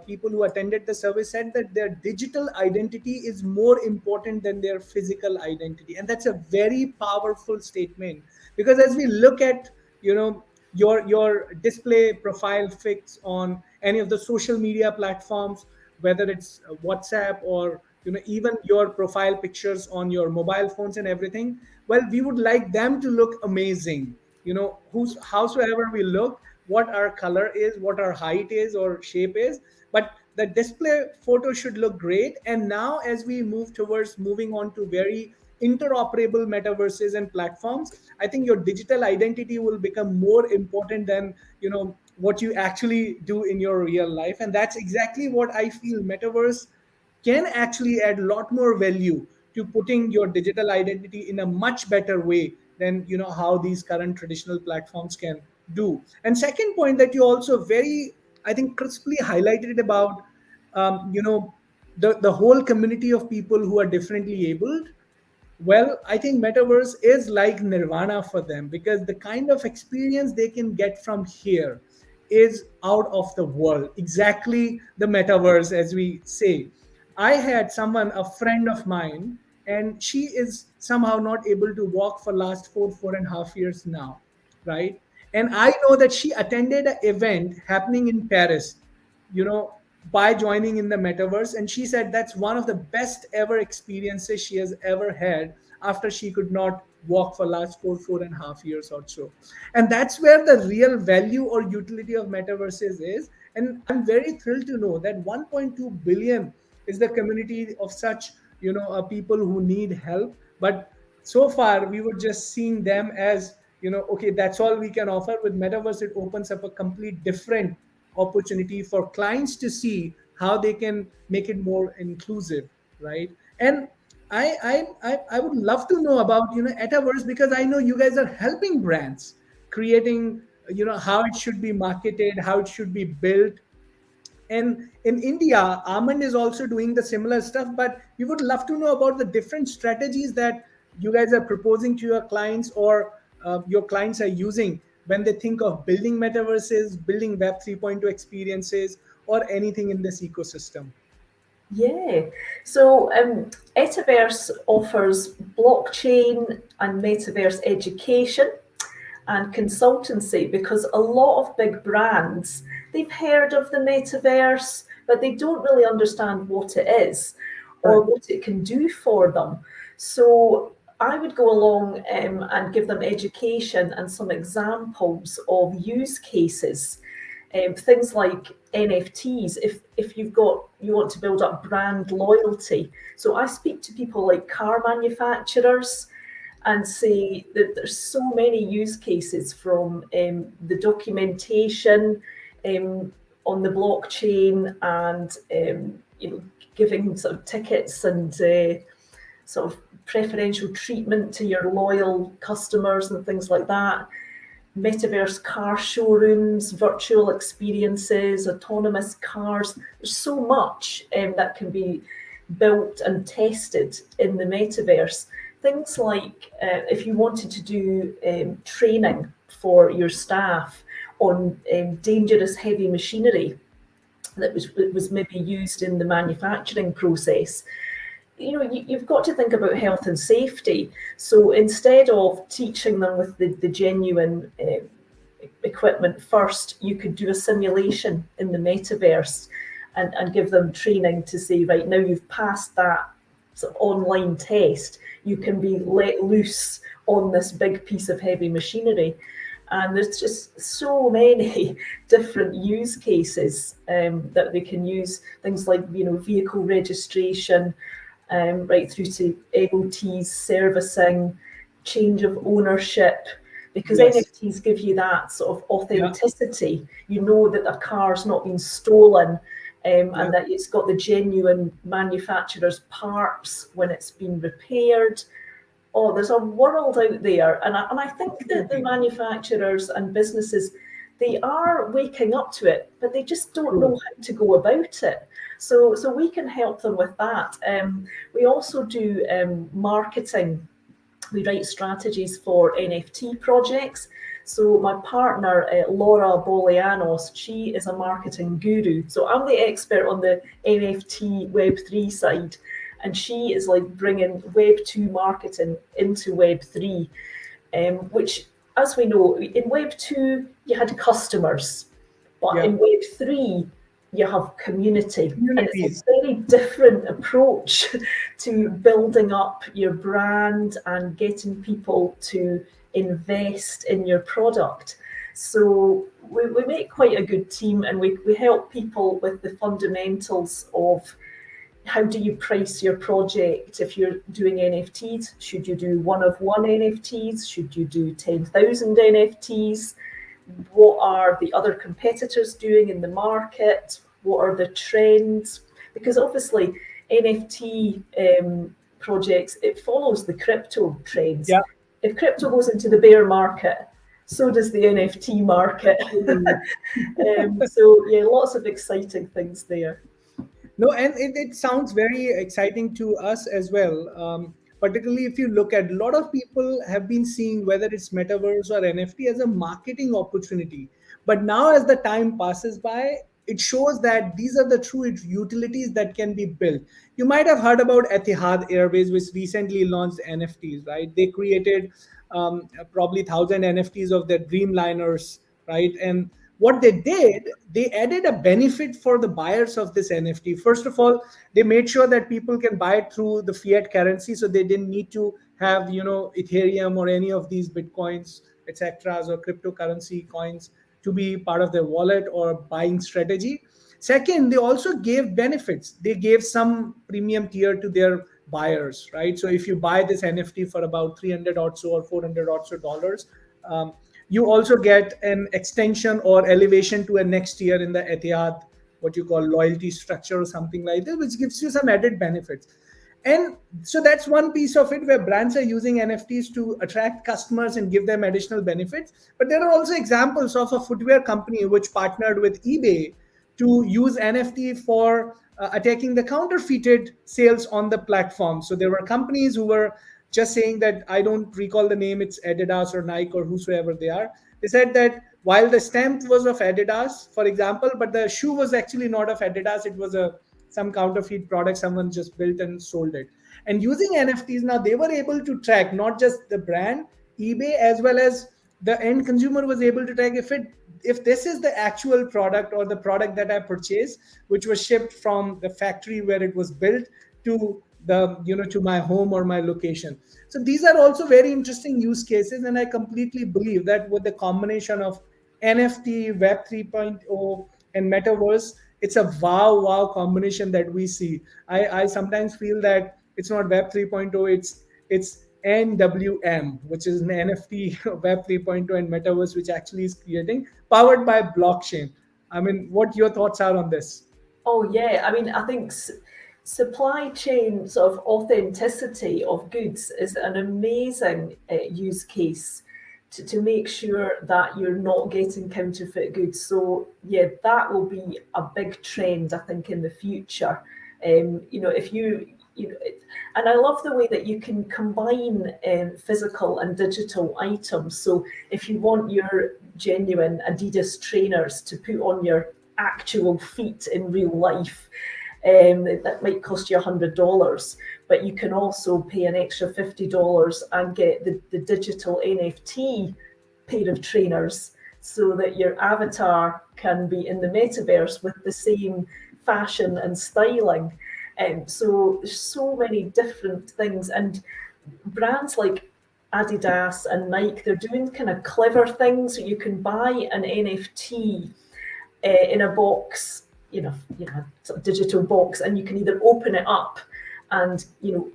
people who attended the survey said that their digital identity is more important than their physical identity, and that's a very powerful statement. Because as we look at, your display profile fix on any of the social media platforms, whether it's WhatsApp or even your profile pictures on your mobile phones and everything, well, we would like them to look amazing. Who's howsoever we look, what our color is, what our height is or shape is, but the display photo should look great. And now as we move towards moving on to very interoperable metaverses and platforms, I think your digital identity will become more important than what you actually do in your real life. And that's exactly what I feel metaverse can actually add a lot more value to putting your digital identity in a much better way than how these current traditional platforms can do. And second point that you also very, I think, crisply highlighted about, the whole community of people who are differently abled. Well, I think metaverse is like nirvana for them, because the kind of experience they can get from here is out of the world. Exactly, the metaverse, as we say. I had someone, a friend of mine, and she is somehow not able to walk for last 4.5 years now, right? And I know that she attended an event happening in Paris, you know by joining in the metaverse, and she said that's one of the best ever experiences she has ever had after she could not walk for last 4.5 years or so. And that's where the real value or utility of metaverses is. And I'm very thrilled to know that 1.2 billion is the community of such, people who need help. But so far we were just seeing them as, okay, that's all we can offer. With metaverse, it opens up a complete different opportunity for clients to see how they can make it more inclusive, right? And I would love to know about, Etaverse, because I know you guys are helping brands creating, how it should be marketed, how it should be built. And in India, Almond is also doing the similar stuff, but we would love to know about the different strategies that you guys are proposing to your clients, or your clients are using when they think of building metaverses, building Web 3.2 experiences, or anything in this ecosystem. Yeah. So Metaverse offers blockchain and metaverse education and consultancy, because a lot of big brands, they've heard of the metaverse, but they don't really understand what it is or Right. what it can do for them. So I would go along and give them education and some examples of use cases. Things like NFTs, if you want to build up brand loyalty. So I speak to people like car manufacturers and say that there's so many use cases, from the documentation on the blockchain, and giving sort of tickets and sort of preferential treatment to your loyal customers and things like that. Metaverse car showrooms, virtual experiences, autonomous cars. There's so much that can be built and tested in the metaverse. Things like if you wanted to do training for your staff on dangerous heavy machinery that was maybe used in the manufacturing process, you've got to think about health and safety. So instead of teaching them with the genuine equipment first, you could do a simulation in the metaverse and give them training to say, right, now you've passed that sort of online test, you can be let loose on this big piece of heavy machinery. And there's just so many different use cases that they can use. Things like vehicle registration, right through to MOTs, servicing, change of ownership, because Yes. NFTs give you that sort of authenticity. You know that a car's not been stolen, and that it's got the genuine manufacturer's parts when it's been repaired. Oh, there's a world out there, and I think that the manufacturers and businesses, they are waking up to it, but they just don't know how to go about it. So we can help them with that. We also do marketing. We write strategies for NFT projects. So my partner, Laura Bolianos, she is a marketing guru. So I'm the expert on the NFT Web3 side, and she is like bringing Web2 marketing into Web3, which, as we know, in Web2 you had customers, but in Web3 you have community, and it's a very different approach to building up your brand and getting people to invest in your product. So we make quite a good team, and we help people with the fundamentals of how do you price your project. If you're doing NFTs, should you do one of one NFTs? Should you do 10,000 NFTs? What are the other competitors doing in the market? What are the trends? Because obviously NFT projects, it follows the crypto trends. Yeah. If crypto goes into the bear market, so does the NFT market. So yeah, lots of exciting things there. No, and it sounds very exciting to us as well. Particularly if you look at, a lot of people have been seeing whether it's metaverse or NFT as a marketing opportunity. But now, as the time passes by, it shows that these are the true utilities that can be built. You might have heard about Etihad Airways, which recently launched NFTs, right? They created probably 1,000 NFTs of their Dreamliners, right? And what they did, they added a benefit for the buyers of this NFT. First of all, they made sure that people can buy it through the fiat currency, so they didn't need to have, Ethereum or any of these bitcoins, etc., or cryptocurrency coins to be part of their wallet or buying strategy. Second, they also gave benefits. They gave some premium tier to their buyers, right? So if you buy this NFT for about 300 or so or 400 or so dollars, you also get an extension or elevation to a next year in the Etihad, what you call loyalty structure or something like that, which gives you some added benefits. And so that's one piece of it where brands are using NFTs to attract customers and give them additional benefits. But there are also examples of a footwear company which partnered with eBay to use NFT for attacking the counterfeited sales on the platform. So there were companies who were just saying that, I don't recall the name, it's Adidas or Nike or whosoever they are. They said that while the stamp was of Adidas, for example, but the shoe was actually not of Adidas, it was a some counterfeit product someone just built and sold it. And using NFTs now, they were able to track not just the brand, eBay, as well as the end consumer was able to track if this is the actual product or the product that I purchased, which was shipped from the factory where it was built to to my home or my location. So these are also very interesting use cases, and I completely believe that with the combination of NFT, Web 3.0, and Metaverse, it's a wow combination that we see. I sometimes feel that it's not Web 3.0, it's NWM, which is an NFT Web 3.0 and Metaverse, which actually is creating, powered by blockchain. I mean, what your thoughts are on this? Oh yeah, I mean, I think supply chains of authenticity of goods is an amazing use case to make sure that you're not getting counterfeit goods. So yeah, that will be a big trend, I think, in the future. If and I love the way that you can combine physical and digital items. So if you want your genuine Adidas trainers to put on your actual feet in real life, that might cost you $100, but you can also pay an extra $50 and get the digital NFT pair of trainers, so that your avatar can be in the metaverse with the same fashion and styling. So there's so many different things, and brands like Adidas and Nike, they're doing kind of clever things. So you can buy an NFT in a box, sort of digital box, and you can either open it up and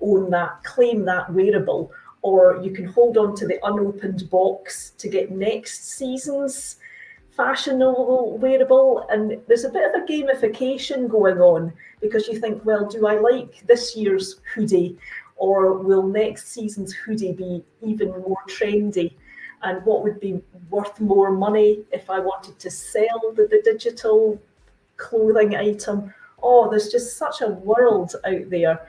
own that, claim that wearable, or you can hold on to the unopened box to get next season's fashionable wearable. And there's a bit of a gamification going on, because you think, well, do I like this year's hoodie, or will next season's hoodie be even more trendy? And what would be worth more money if I wanted to sell the digital clothing item? Oh, there's just such a world out there.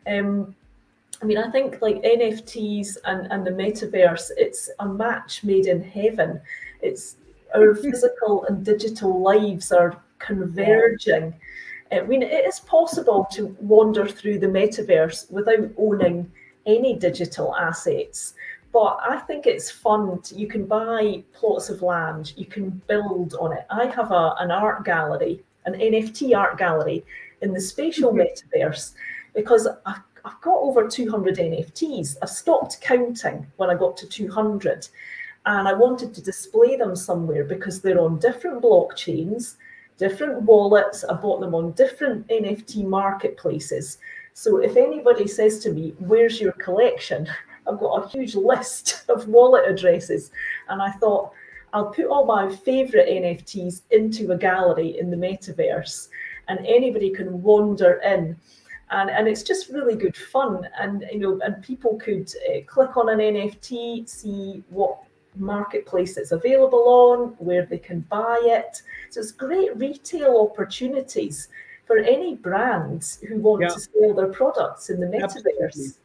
I mean, I think like NFTs and the metaverse, it's a match made in heaven. It's our physical and digital lives are converging. I mean, it is possible to wander through the metaverse without owning any digital assets. But I think it's fun. You can buy plots of land, you can build on it. I have an art gallery, an NFT art gallery in the spatial metaverse, because I've got over 200 NFTs. I've stopped counting when I got to 200. And I wanted to display them somewhere because they're on different blockchains, different wallets. I bought them on different NFT marketplaces. So if anybody says to me, where's your collection? I've got a huge list of wallet addresses. And I thought, I'll put all my favorite NFTs into a gallery in the metaverse, and anybody can wander in. And it's just really good fun. And, and people could click on an NFT, see what marketplace it's available on, where they can buy it. So it's great retail opportunities for any brands who want to sell their products in the metaverse.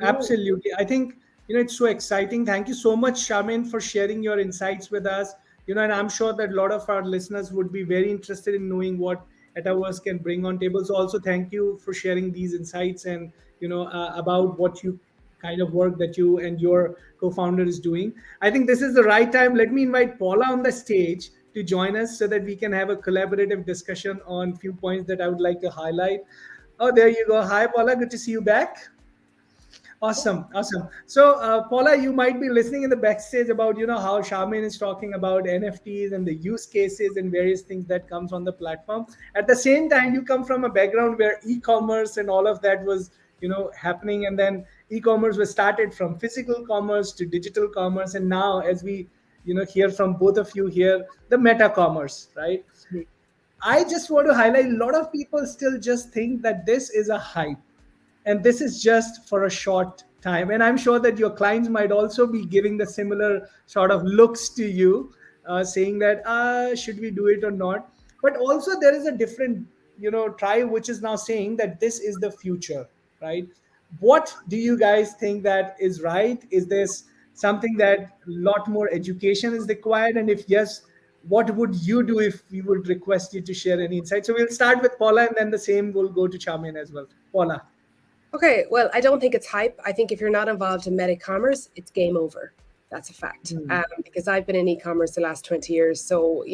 Absolutely. I think, it's so exciting. Thank you so much, Charmaine, for sharing your insights with us. And I'm sure that a lot of our listeners would be very interested in knowing what Metaverse can bring on tables. Also, thank you for sharing these insights and, about what you kind of work that you and your co-founder is doing. I think this is the right time. Let me invite Paula on the stage to join us so that we can have a collaborative discussion on few points that I would like to highlight. Oh, there you go. Hi, Paula. Good to see you back. Awesome, awesome. So, Paula, you might be listening in the backstage about how Charmaine is talking about NFTs and the use cases and various things that comes on the platform. At the same time, you come from a background where e-commerce and all of that was happening, and then e-commerce was started from physical commerce to digital commerce, and now as we hear from both of you here, the meta commerce, right? I just want to highlight a lot of people still just think that this is a hype and this is just for a short time, and I'm sure that your clients might also be giving the similar sort of looks to you, saying that should we do it or not. But also there is a different tribe which is now saying that this is the future, right? What do you guys think that is right? Is this something that a lot more education is required, and if yes, what would you do if we would request you to share any insight? So we'll start with Paula, and then the same will go to Charmaine as well. Paula. Okay, well, I don't think it's hype. I think if you're not involved in meta commerce, it's game over. That's a fact. Because I've been in e-commerce the last 20 years. So,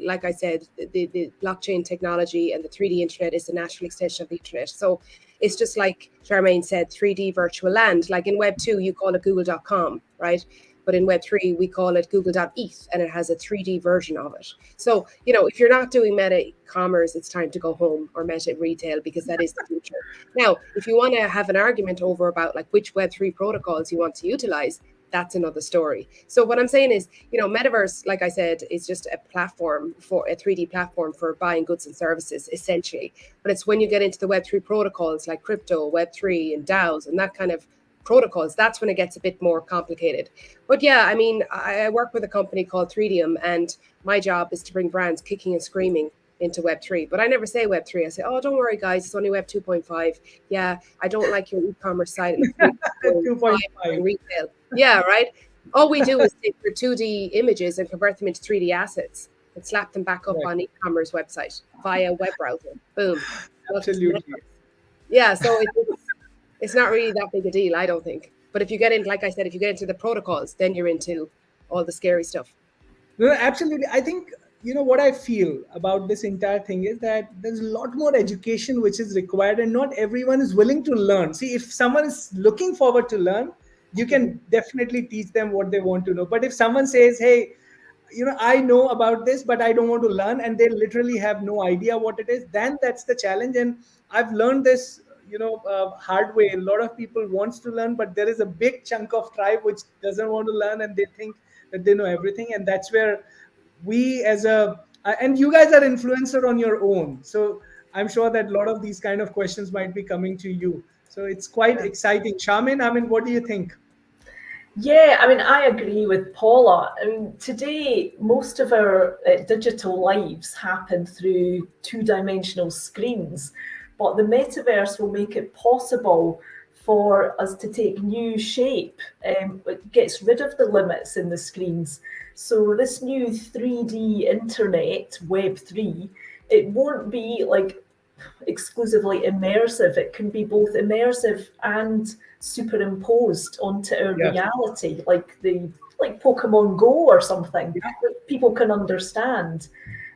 like I said, the blockchain technology and the 3D internet is the natural extension of the internet. So it's just like Charmaine said, 3D virtual land. Like in Web 2, you call it google.com, right? But in Web3, we call it google.eth, and it has a 3D version of it. So, if you're not doing meta commerce, it's time to go home, or meta retail, because that is the future. Now, if you want to have an argument over about like which Web3 protocols you want to utilize, that's another story. So what I'm saying is, Metaverse, like I said, is just a platform, for a 3D platform for buying goods and services, essentially. But it's when you get into the Web3 protocols like crypto, Web3, and DAOs, and that kind of protocols, that's when it gets a bit more complicated. But yeah, I mean, I work with a company called 3Dium, and my job is to bring brands kicking and screaming into Web3. But I never say Web3. I say, oh, don't worry, guys, it's only Web 2.5. Yeah, I don't like your e-commerce site. 2.5 retail. Yeah, right. All we do is take your 2D images and convert them into 3D assets and slap them back up on e-commerce website via web browser. Boom. Absolutely. Yeah, so it's not really that big a deal, I don't think. But if you get into, like I said, if you get into the protocols, then you're into all the scary stuff. No, absolutely. I think, what I feel about this entire thing is that there's a lot more education which is required, and not everyone is willing to learn. See, if someone is looking forward to learn, you can definitely teach them what they want to know. But if someone says, hey, I know about this, but I don't want to learn, and they literally have no idea what it is, then that's the challenge. And I've learned this hard way. A lot of people wants to learn, but there is a big chunk of tribe which doesn't want to learn, and they think that they know everything. And that's where we and you guys are influencer on your own, so I'm sure that a lot of these kind of questions might be coming to you, so it's quite exciting. Charmaine, I mean, what do you think? Yeah, I mean, I agree with Paula. I mean, today, most of our digital lives happen through two-dimensional screens, but the metaverse will make it possible for us to take new shape. It gets rid of the limits in the screens. So this new 3D internet, Web 3, it won't be like exclusively immersive. It can be both immersive and superimposed onto our reality, like Pokemon Go or something that people can understand.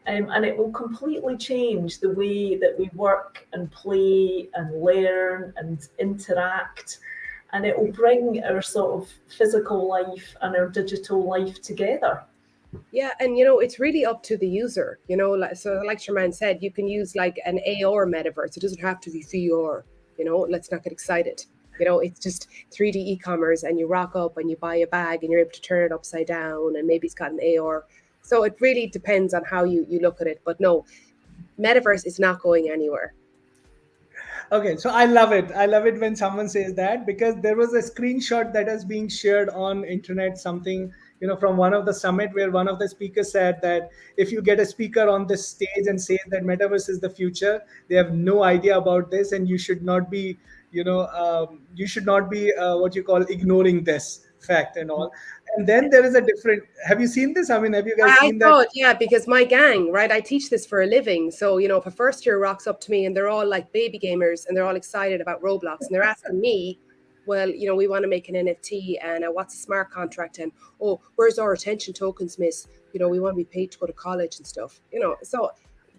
And it will completely change the way that we work and play and learn and interact. And it will bring our sort of physical life and our digital life together. Yeah, and it's really up to the user. So like Sherman said, you can use like an AR metaverse. It doesn't have to be VR. Let's not get excited. It's just 3D e-commerce, and you rock up and you buy a bag and you're able to turn it upside down, and maybe it's got an AR. So it really depends on how you look at it. But no, metaverse is not going anywhere. Okay, so I love it. I love it when someone says that, because there was a screenshot that is being shared on internet, something from one of the summit, where one of the speakers said that if you get a speaker on this stage and says that metaverse is the future, they have no idea about this, and you should not be what you call ignoring this fact and all. And then there is a different. Have you seen this? I mean, have you guys seen that? Thought, yeah, because my gang, right? I teach this for a living. So, if a first year rocks up to me and they're all like baby gamers and they're all excited about Roblox, and they're asking me, well, we want to make an NFT, and what's a smart contract, and where's our attention tokens, miss? we want to be paid to go to college and stuff. So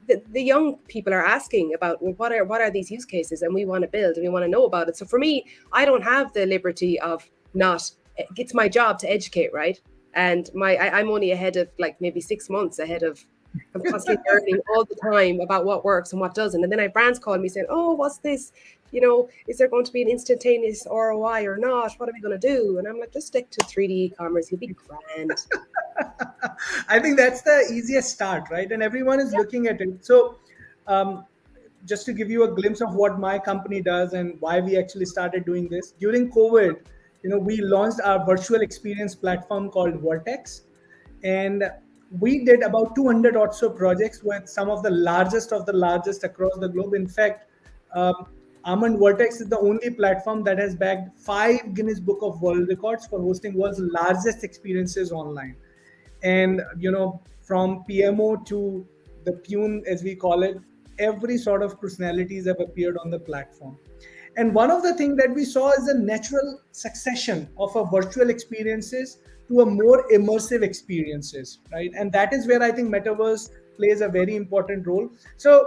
the young people are asking about, well, what are these use cases, and we want to build and we want to know about it. So for me, I don't have the liberty of not. It's my job to educate, right? And I'm only ahead of like maybe 6 months ahead of. I'm constantly learning all the time about what works and what doesn't. And then I have brands calling me saying, "Oh, what's this? Is there going to be an instantaneous ROI or not? What are we going to do?" And I'm like, just stick to 3D e-commerce. You'll be grand. I think that's the easiest start, right? And everyone is looking at it. So, just to give you a glimpse of what my company does and why we actually started doing this during COVID, we launched our virtual experience platform called Vertex, and we did about 200 or so projects with some of the largest across the globe. In fact, Almond Vertex is the only platform that has bagged 5 Guinness Book of World Records for hosting world's largest experiences online. And from PMO to the Pune, as we call it, every sort of personalities have appeared on the platform. And one of the things that we saw is a natural succession of a virtual experiences to a more immersive experiences, right? And that is where I think Metaverse plays a very important role. So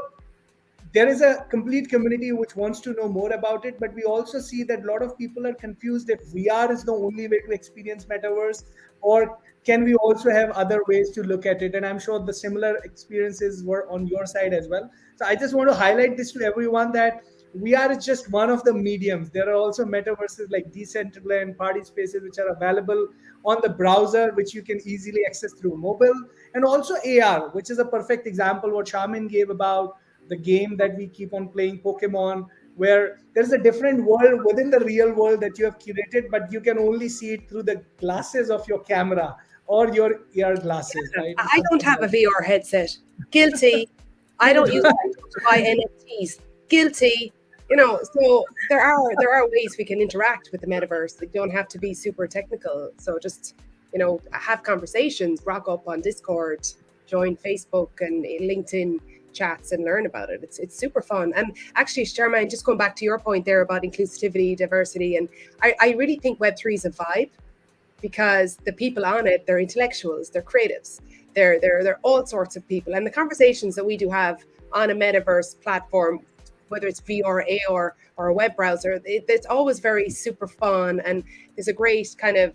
there is a complete community which wants to know more about it, but we also see that a lot of people are confused if VR is the only way to experience Metaverse, or can we also have other ways to look at it? And I'm sure the similar experiences were on your side as well. So I just want to highlight this to everyone that VR is just one of the mediums. There are also metaverses like Decentraland, party spaces, which are available on the browser, which you can easily access through mobile, and also AR, which is a perfect example what Shaman gave about the game that we keep on playing, Pokemon, where there's a different world within the real world that you have curated, but you can only see it through the glasses of your camera or your AR glasses, right? I don't have a VR headset. Guilty. I don't use it to buy NFTs. Guilty. So there are ways we can interact with the metaverse. They don't have to be super technical. So just have conversations, rock up on Discord, join Facebook and LinkedIn chats and learn about it. It's super fun. And actually, Charmaine, just going back to your point there about inclusivity, diversity, and I really think Web3 is a vibe, because the people on it, they're intellectuals, they're creatives, they're all sorts of people. And the conversations that we do have on a metaverse platform, whether it's VR, AR, or a web browser, it's always very super fun, and there's a great kind of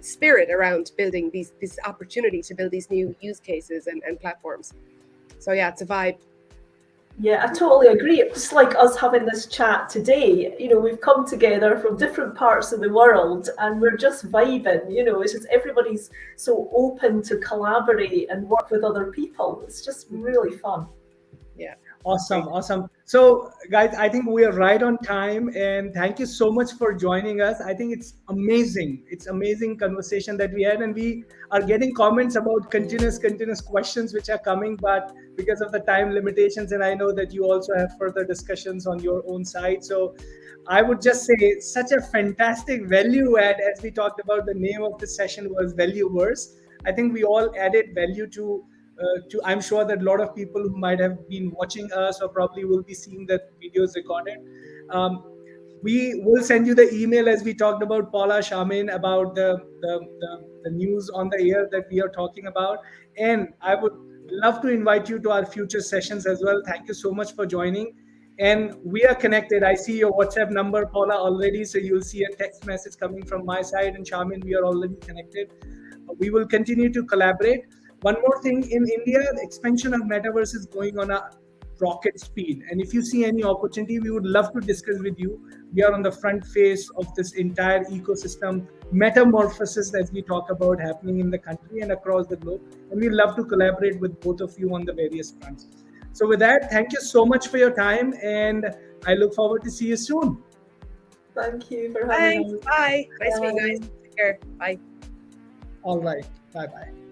spirit around building this opportunity to build these new use cases and platforms. So yeah, it's a vibe. Yeah, I totally agree. It's like us having this chat today. We've come together from different parts of the world and we're just vibing. It's just everybody's so open to collaborate and work with other people. It's just really fun. Yeah. Awesome. So guys, I think we are right on time, and thank you so much for joining us. I think it's amazing. It's amazing conversation that we had, and we are getting comments about continuous questions which are coming, but because of the time limitations, and I know that you also have further discussions on your own side. So I would just say such a fantastic value add. As we talked about, the name of the session was Valueverse. I think we all added value to I'm sure that a lot of people who might have been watching us or probably will be seeing the videos recorded. We will send you the email, as we talked about, Paula, Shamin, about the news on the air that we are talking about. And I would love to invite you to our future sessions as well. Thank you so much for joining. And we are connected. I see your WhatsApp number, Paula, already. So you'll see a text message coming from my side. And Shamin, we are already connected. We will continue to collaborate. One more thing, in India, the expansion of Metaverse is going on a rocket speed. And if you see any opportunity, we would love to discuss with you. We are on the front face of this entire ecosystem metamorphosis, as we talk about, happening in the country and across the globe. And we'd love to collaborate with both of you on the various fronts. So with that, thank you so much for your time. And I look forward to see you soon. Thank you for having us. Bye. Nice to meet you guys. Take care. Bye. All right. Bye-bye.